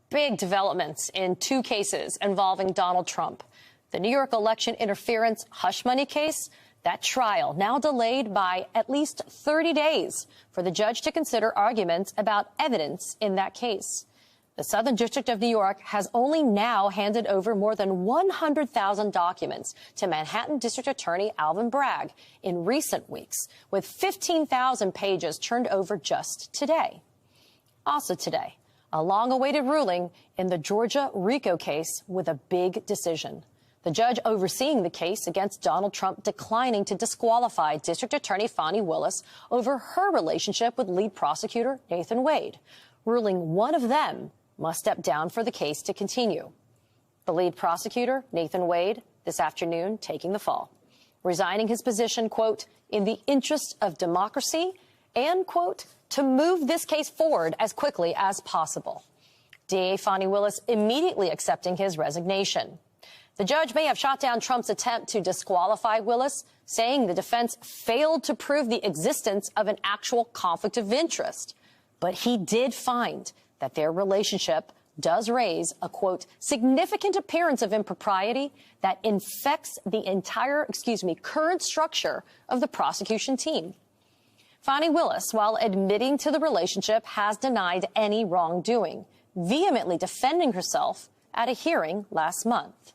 big developments in two cases involving Donald Trump. The New York election interference hush money case, that trial now delayed by at least 30 days for the judge to consider arguments about evidence in that case. The Southern District of New York has only now handed over more than 100,000 documents to Manhattan District Attorney Alvin Bragg in recent weeks, with 15,000 pages turned over just today. Also today, a long-awaited ruling in the Georgia RICO case with a big decision. The judge overseeing the case against Donald Trump declining to disqualify District Attorney Fani Willis over her relationship with lead prosecutor Nathan Wade, ruling one of them must step down for the case to continue. The lead prosecutor, Nathan Wade, this afternoon taking the fall, resigning his position, quote, in the interest of democracy and, quote, to move this case forward as quickly as possible. DA Fani Willis immediately accepting his resignation. The judge may have shot down Trump's attempt to disqualify Willis, saying the defense failed to prove the existence of an actual conflict of interest. But he did find that their relationship does raise a, quote, significant appearance of impropriety that infects the entire, current structure of the prosecution team. Fani Willis, while admitting to the relationship, has denied any wrongdoing, vehemently defending herself at a hearing last month.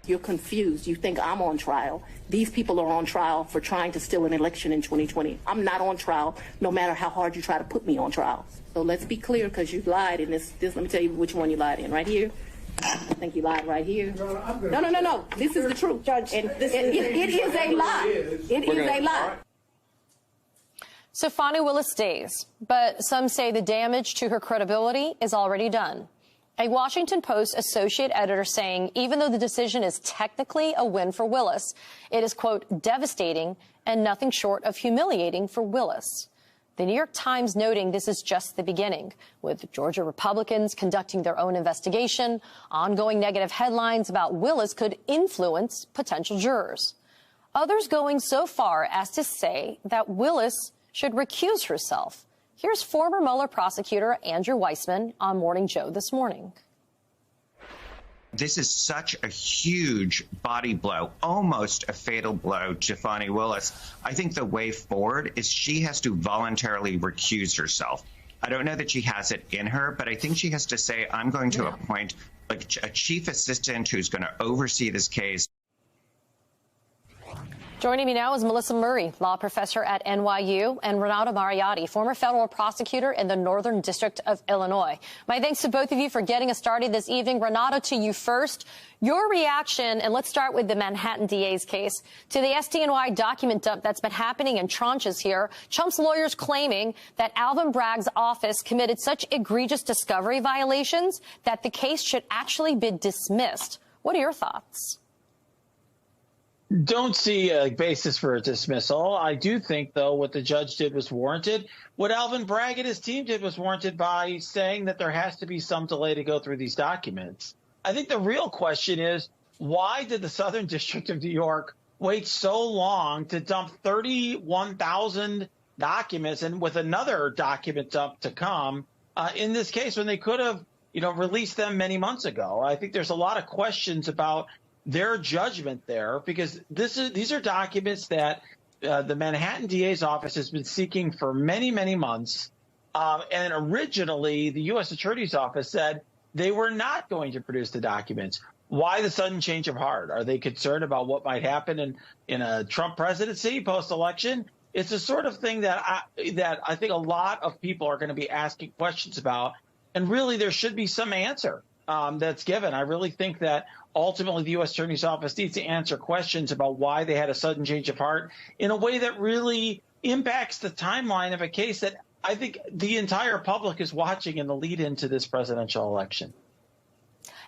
You're confused. You think I'm on trial. These people are on trial for trying to steal an election in 2020. I'm not on trial, no matter how hard you try to put me on trial. So let's be clear, because you lied in this. Let me tell you which one you lied in. Right here. I think you lied right here. No. This is the truth, Judge. And it is a lie. It is a lie. So Fani Willis stays, but some say the damage to her credibility is already done. A Washington Post associate editor saying even though the decision is technically a win for Willis, it is, quote, devastating and nothing short of humiliating for Willis. The New York Times noting this is just the beginning, with Georgia Republicans conducting their own investigation, ongoing negative headlines about Willis could influence potential jurors. Others going so far as to say that Willis should recuse herself. Here's former Mueller prosecutor Andrew Weissmann on Morning Joe this morning. This is such a huge body blow, almost a fatal blow to Fani Willis. I think the way forward is she has to voluntarily recuse herself. I don't know that she has it in her, but I think she has to say, I'm going to appoint a chief assistant who's going to oversee this case. Joining me now is Melissa Murray, law professor at NYU, and Renato Mariotti, former federal prosecutor in the Northern District of Illinois. My thanks to both of you for getting us started this evening. Renato, to you first. Your reaction, and let's start with the Manhattan DA's case, to the SDNY document dump that's been happening in tranches here. Trump's lawyers claiming that Alvin Bragg's office committed such egregious discovery violations that the case should actually be dismissed. What are your thoughts? Don't see a basis for a dismissal. I do think, though, what the judge did was warranted. What Alvin Bragg and his team did was warranted by saying that there has to be some delay to go through these documents. I think the real question is, why did the Southern District of New York wait so long to dump 31,000 documents and with another document dump to come in this case when they could have, released them many months ago? I think there's a lot of questions about their judgment there, because these are documents that the Manhattan DA's office has been seeking for many, many months. And originally, the U.S. Attorney's Office said they were not going to produce the documents. Why the sudden change of heart? Are they concerned about what might happen in a Trump presidency post-election? It's the sort of thing that I think a lot of people are going to be asking questions about. And really, there should be some answer that's given. I really think that ultimately the U.S. Attorney's Office needs to answer questions about why they had a sudden change of heart in a way that really impacts the timeline of a case that I think the entire public is watching in the lead into this presidential election.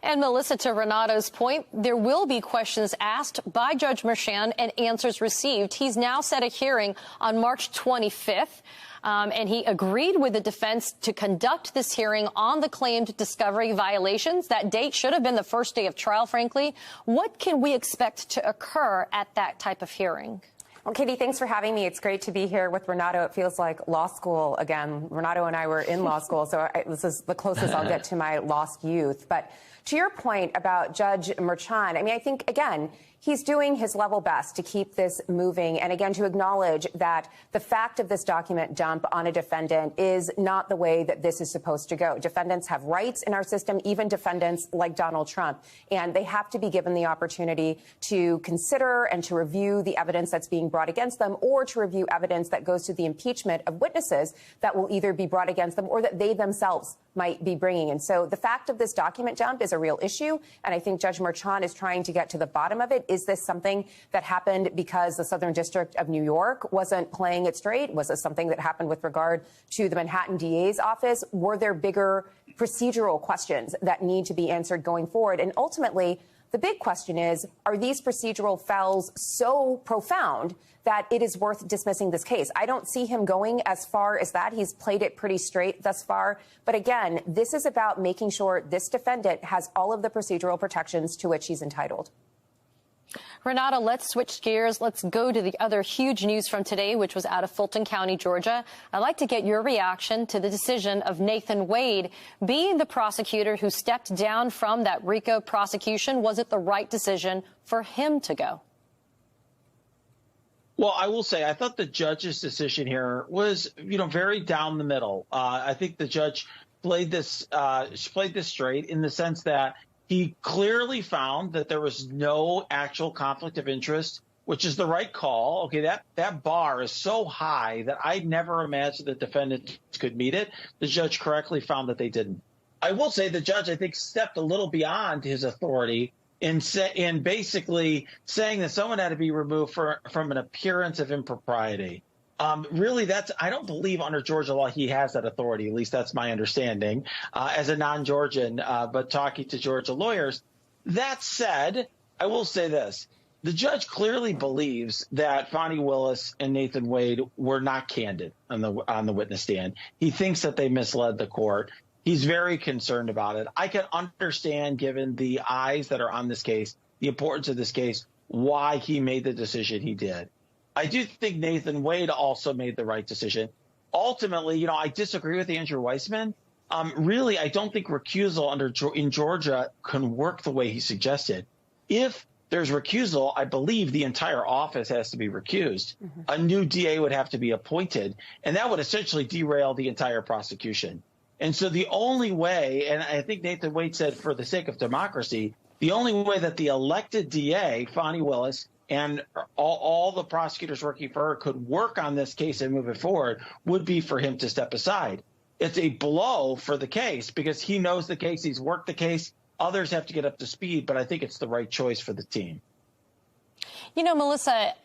And Melissa, to Renato's point, there will be questions asked by Judge Merchan and answers received. He's now set a hearing on March 25th. And he agreed with the defense to conduct this hearing on the claimed discovery violations. That date should have been the first day of trial, frankly. What can we expect to occur at that type of hearing? Well, Katie, thanks for having me. It's great to be here with Renato. It feels like law school again. Renato and I were in law school, so this is the closest I'll get to my lost youth. But to your point about Judge Merchan, I mean, I think, again, he's doing his level best to keep this moving. And again, to acknowledge that the fact of this document dump on a defendant is not the way that this is supposed to go. Defendants have rights in our system, even defendants like Donald Trump. And they have to be given the opportunity to consider and to review the evidence that's being brought against them, or to review evidence that goes to the impeachment of witnesses that will either be brought against them or that they themselves might be bringing. And so the fact of this document dump is a real issue. And I think Judge Merchan is trying to get to the bottom of it. Is this something that happened because the Southern District of New York wasn't playing it straight? Was this something that happened with regard to the Manhattan DA's office? Were there bigger procedural questions that need to be answered going forward? And ultimately, the big question is, are these procedural fouls so profound that it is worth dismissing this case? I don't see him going as far as that. He's played it pretty straight thus far. But again, this is about making sure this defendant has all of the procedural protections to which he's entitled. Renato, let's switch gears. Let's go to the other huge news from today, which was out of Fulton County, Georgia. I'd like to get your reaction to the decision of Nathan Wade being the prosecutor who stepped down from that RICO prosecution. Was it the right decision for him to go? Well, I will say I thought the judge's decision here was, very down the middle. I think the judge played this straight in the sense that he clearly found that there was no actual conflict of interest, which is the right call. Okay, that bar is so high that I never imagined the defendant could meet it. The judge correctly found that they didn't. I will say the judge, I think, stepped a little beyond his authority in basically saying that someone had to be removed from an appearance of impropriety. Really, I don't believe under Georgia law he has that authority. At least that's my understanding as a non-Georgian, but talking to Georgia lawyers. That said, I will say this. The judge clearly believes that Fani Willis and Nathan Wade were not candid on the witness stand. He thinks that they misled the court. He's very concerned about it. I can understand, given the eyes that are on this case, the importance of this case, why he made the decision he did. I do think Nathan Wade also made the right decision. Ultimately, I disagree with Andrew Weissman. Really, I don't think recusal in Georgia can work the way he suggested. If there's recusal, I believe the entire office has to be recused. Mm-hmm. A new DA would have to be appointed, and that would essentially derail the entire prosecution. And so the only way, and I think Nathan Wade said for the sake of democracy, the only way that the elected DA, Fani Willis, and all the prosecutors working for her could work on this case and move it forward would be for him to step aside. It's a blow for the case because he knows the case. He's worked the case. Others have to get up to speed, but I think it's the right choice for the team. Melissa,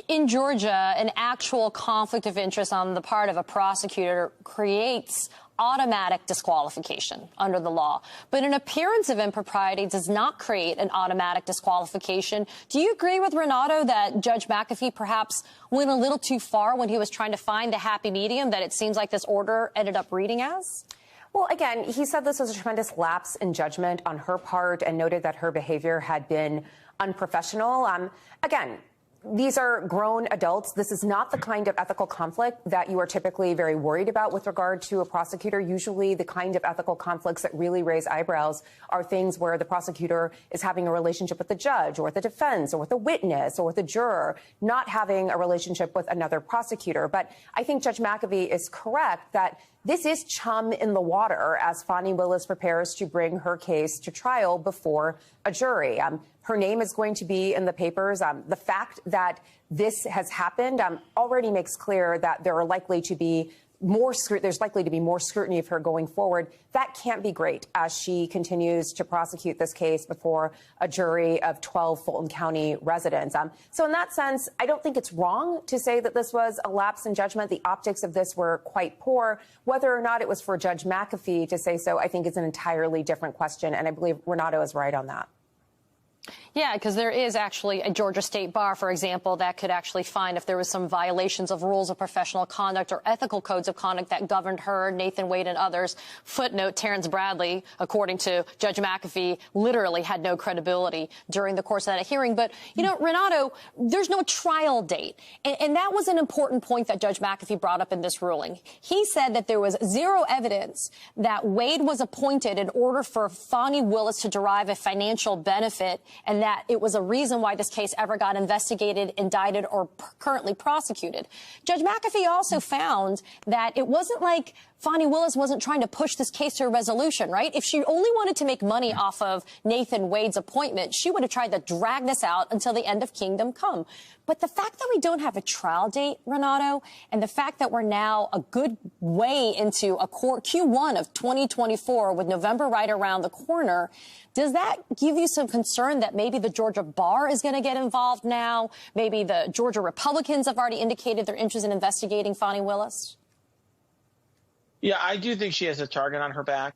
in Georgia, an actual conflict of interest on the part of a prosecutor creates automatic disqualification under the law. But an appearance of impropriety does not create an automatic disqualification. Do you agree with Renato that Judge McAfee perhaps went a little too far when he was trying to find the happy medium that it seems like this order ended up reading as? Well, again, he said this was a tremendous lapse in judgment on her part and noted that her behavior had been unprofessional. Again, these are grown adults. This is not the kind of ethical conflict that you are typically very worried about with regard to a prosecutor. Usually the kind of ethical conflicts that really raise eyebrows are things where the prosecutor is having a relationship with the judge or with the defense or with a witness or with a juror, not having a relationship with another prosecutor. But I think Judge McAfee is correct that this is chum in the water as Fani Willis prepares to bring her case to trial before a jury. Her name is going to be in the papers. The fact that this has happened already makes clear that there are likely to be there's likely to be more scrutiny of her going forward. That can't be great as she continues to prosecute this case before a jury of 12 Fulton County residents. So in that sense, I don't think it's wrong to say that this was a lapse in judgment. The optics of this were quite poor. Whether or not it was for Judge McAfee to say so, I think is an entirely different question. And I believe Renato is right on that. Yeah, because there is actually a Georgia State Bar, for example, that could actually find if there was some violations of rules of professional conduct or ethical codes of conduct that governed her, Nathan Wade, and others. Footnote, Terrence Bradley, according to Judge McAfee, literally had no credibility during the course of that hearing. But, you know, Renato, there's no trial date. And that was an important point that Judge McAfee brought up in this ruling. He said that there was zero evidence that Wade was appointed in order for Fani Willis to derive a financial benefit, and that it was a reason why this case ever got investigated, indicted, or currently prosecuted. Judge McAfee also found that it wasn't like Fani Willis wasn't trying to push this case to a resolution, right? If she only wanted to make money off of Nathan Wade's appointment, she would have tried to drag this out until the end of Kingdom Come. But the fact that we don't have a trial date, Renato, and the fact that we're now a good way into a Q1 of 2024 with November right around the corner, does that give you some concern that maybe the Georgia Bar is going to get involved now? Maybe the Georgia Republicans have already indicated their interest in investigating Fani Willis? Yeah, I do think she has a target on her back.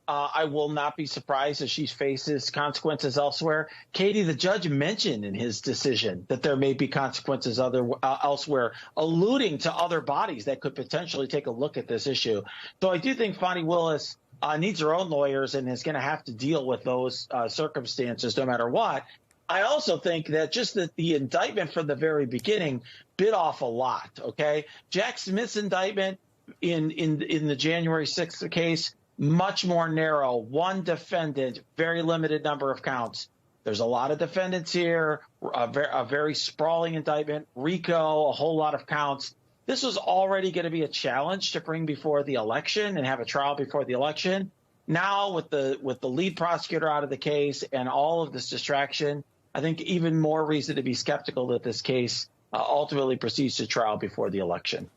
I will not be surprised if she faces consequences elsewhere. Katie, the judge mentioned in his decision that there may be consequences elsewhere, alluding to other bodies that could potentially take a look at this issue. So I do think Fani Willis needs her own lawyers and is going to have to deal with those circumstances no matter what. I also think that just the indictment from the very beginning bit off a lot, okay? Jack Smith's indictment in the January 6th case, much more narrow, one defendant, very limited number of counts. There's a lot of defendants here, a very sprawling indictment, RICO, a whole lot of counts. This was already going to be a challenge to bring before the election and have a trial before the election. Now, with the lead prosecutor out of the case and all of this distraction, I think even more reason to be skeptical that this case ultimately proceeds to trial before the election.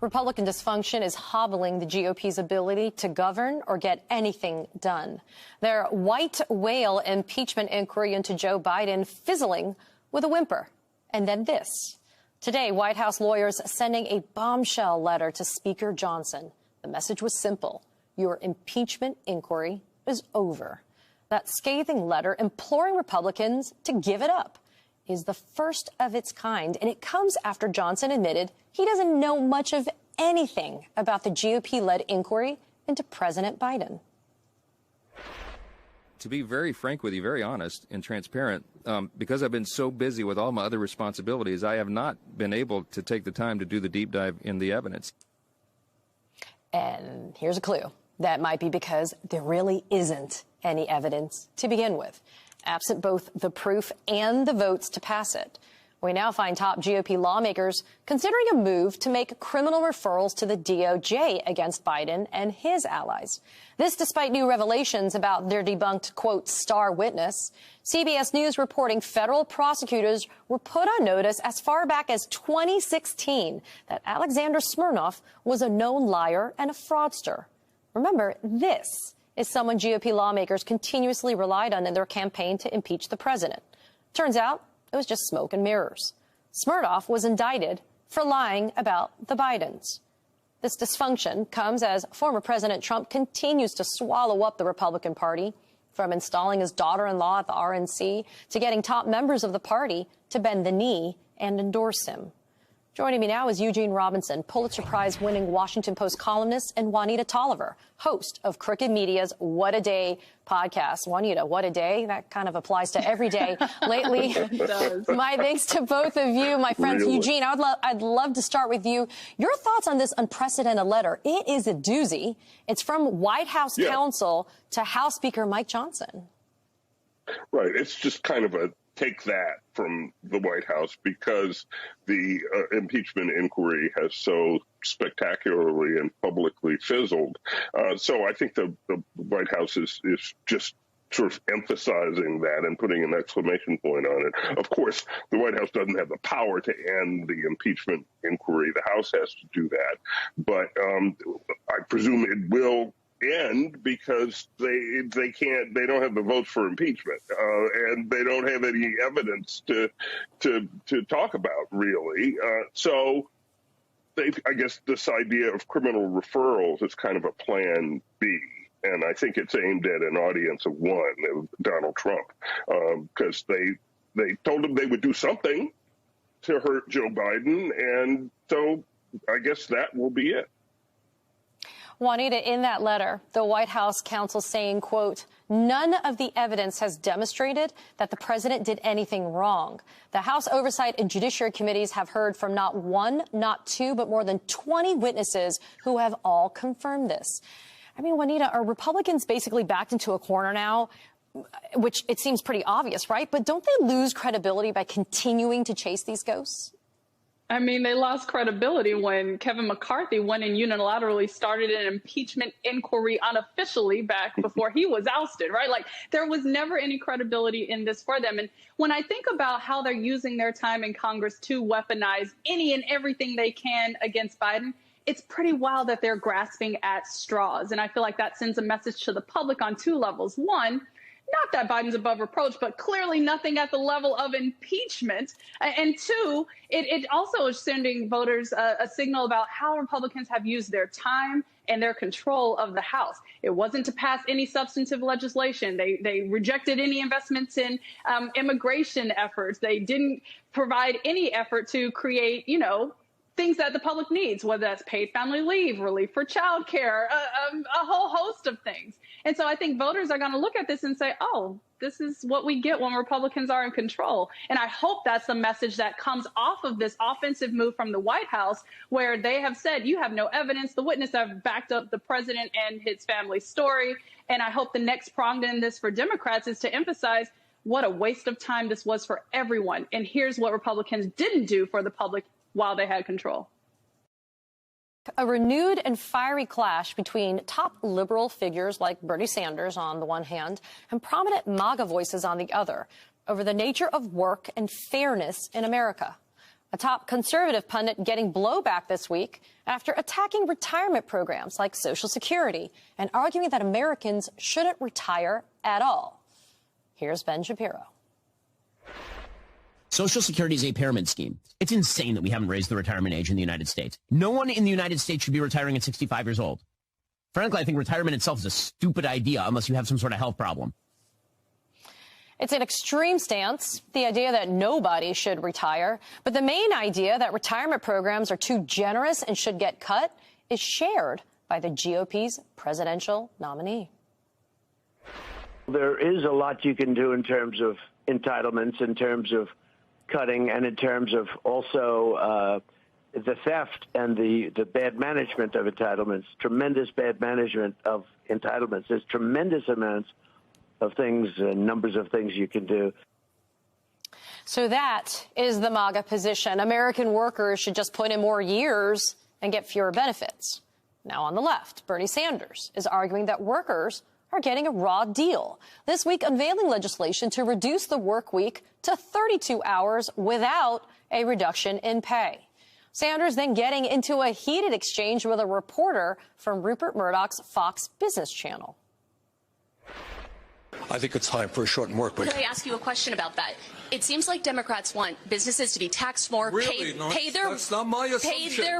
Republican dysfunction is hobbling the GOP's ability to govern or get anything done. Their white whale impeachment inquiry into Joe Biden fizzling with a whimper. And then this. Today, White House lawyers sending a bombshell letter to Speaker Johnson. The message was simple. Your impeachment inquiry is over. That scathing letter imploring Republicans to give it up is the first of its kind, and it comes after Johnson admitted he doesn't know much of anything about the GOP-led inquiry into President Biden. To be very frank with you, very honest and transparent, because I've been so busy with all my other responsibilities, I have not been able to take the time to do the deep dive in the evidence. And here's a clue. That might be because there really isn't any evidence to begin with, absent both the proof and the votes to pass it. We now find top GOP lawmakers considering a move to make criminal referrals to the DOJ against Biden and his allies. This despite new revelations about their debunked, quote, star witness. CBS News reporting federal prosecutors were put on notice as far back as 2016 that Alexander Smirnov was a known liar and a fraudster. Remember, this is someone GOP lawmakers continuously relied on in their campaign to impeach the president. Turns out it was just smoke and mirrors. Smirnov was indicted for lying about the Bidens. This dysfunction comes as former President Trump continues to swallow up the Republican Party, from installing his daughter-in-law at the RNC to getting top members of the party to bend the knee and endorse him. Joining me now is Eugene Robinson, Pulitzer Prize-winning Washington Post columnist, and Juanita Tolliver, host of Crooked Media's What a Day podcast. Juanita, what a day. That kind of applies to every day lately. It does. My thanks to both of you. My friends, really? Eugene, I'd love to start with you. Your thoughts on this unprecedented letter. It is a doozy. It's from White House counsel to House Speaker Mike Johnson. Right. It's just kind of a take that from the White House, because the impeachment inquiry has so spectacularly and publicly fizzled. So I think the White House is just sort of emphasizing that and putting an exclamation point on it. Of course, the White House doesn't have the power to end the impeachment inquiry. The House has to do that. But I presume it will end because they don't have the votes for impeachment, and they don't have any evidence to talk about, really. So I guess this idea of criminal referrals is kind of a plan B. And I think it's aimed at an audience of one, Donald Trump, because they told him they would do something to hurt Joe Biden. And so I guess that will be it. Juanita, in that letter, the White House counsel saying, quote, none of the evidence has demonstrated that the president did anything wrong. The House Oversight and Judiciary Committees have heard from not one, not two, but more than 20 witnesses who have all confirmed this. I mean, Juanita, are Republicans basically backed into a corner now, which it seems pretty obvious, right? But don't they lose credibility by continuing to chase these ghosts? I mean, they lost credibility when Kevin McCarthy went and unilaterally started an impeachment inquiry unofficially back before he was ousted, right? Like, there was never any credibility in this for them. And when I think about how they're using their time in Congress to weaponize any and everything they can against Biden, it's pretty wild that they're grasping at straws. And I feel like that sends a message to the public on two levels. One, not that Biden's above reproach, but clearly nothing at the level of impeachment. And two, it also is sending voters a signal about how Republicans have used their time and their control of the House. It wasn't to pass any substantive legislation. They rejected any investments in immigration efforts. They didn't provide any effort to create, things that the public needs, whether that's paid family leave, relief for child care, a whole host of things. And so I think voters are going to look at this and say, oh, this is what we get when Republicans are in control. And I hope that's the message that comes off of this offensive move from the White House, where they have said, you have no evidence. The witnesses have backed up the president and his family's story. And I hope the next prong in this for Democrats is to emphasize what a waste of time this was for everyone. And here's what Republicans didn't do for the public while they had control. A renewed and fiery clash between top liberal figures like Bernie Sanders on the one hand and prominent MAGA voices on the other over the nature of work and fairness in America. A top conservative pundit getting blowback this week after attacking retirement programs like Social Security and arguing that Americans shouldn't retire at all. Here's Ben Shapiro. Social Security is a pyramid scheme. It's insane that we haven't raised the retirement age in the United States. No one in the United States should be retiring at 65 years old. Frankly, I think retirement itself is a stupid idea unless you have some sort of health problem. It's an extreme stance, the idea that nobody should retire. But the main idea that retirement programs are too generous and should get cut is shared by the GOP's presidential nominee. There is a lot you can do in terms of entitlements, in terms of cutting, and in terms of also the theft and the bad management of entitlements, tremendous bad management of entitlements. There's tremendous amounts of things, numbers of things you can do. So that is the MAGA position. American workers should just put in more years and get fewer benefits. Now on the left, Bernie Sanders is arguing that workers are getting a raw deal. This week, unveiling legislation to reduce the work week to 32 hours without a reduction in pay. Sanders then getting into a heated exchange with a reporter from Rupert Murdoch's Fox Business Channel. I think it's time for a shortened work week. Can I ask you a question about that? It seems like Democrats want businesses to be taxed more, pay their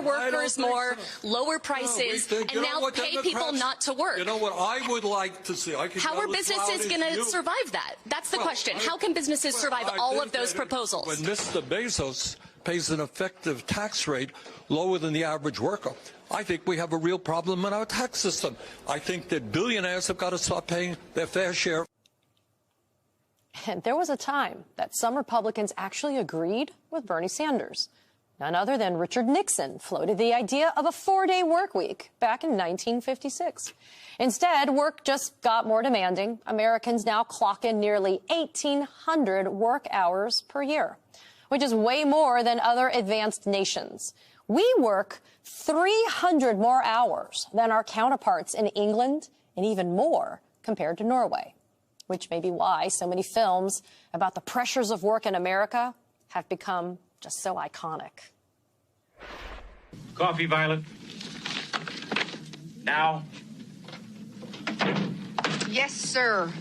workers more, lower prices, and now pay people not to work. You know what I would like to see? How are businesses going to survive that? That's the question. How can businesses survive all of those proposals? When Mr. Bezos pays an effective tax rate lower than the average worker, I think we have a real problem in our tax system. I think that billionaires have got to start paying their fair share. And there was a time that some Republicans actually agreed with Bernie Sanders. None other than Richard Nixon floated the idea of a 4-day work week back in 1956. Instead, work just got more demanding. Americans now clock in nearly 1,800 work hours per year, which is way more than other advanced nations. We work 300 more hours than our counterparts in England and even more compared to Norway, which may be why so many films about the pressures of work in America have become just so iconic. Coffee, Violet. Now. Yes, sir.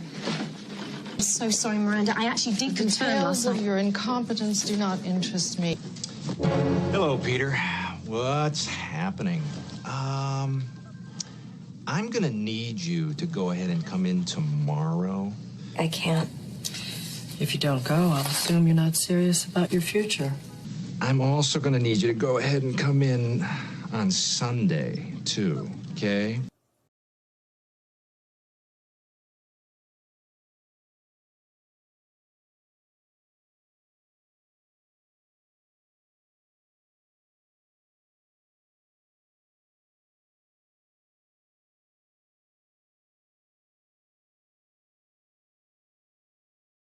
I'm so sorry, Miranda. I actually did return last night. Your incompetence do not interest me. Hello, Peter. What's happening? I'm going to need you to go ahead and come in tomorrow. I can't. If you don't go, I'll assume you're not serious about your future. I'm also going to need you to go ahead and come in on Sunday, too, okay?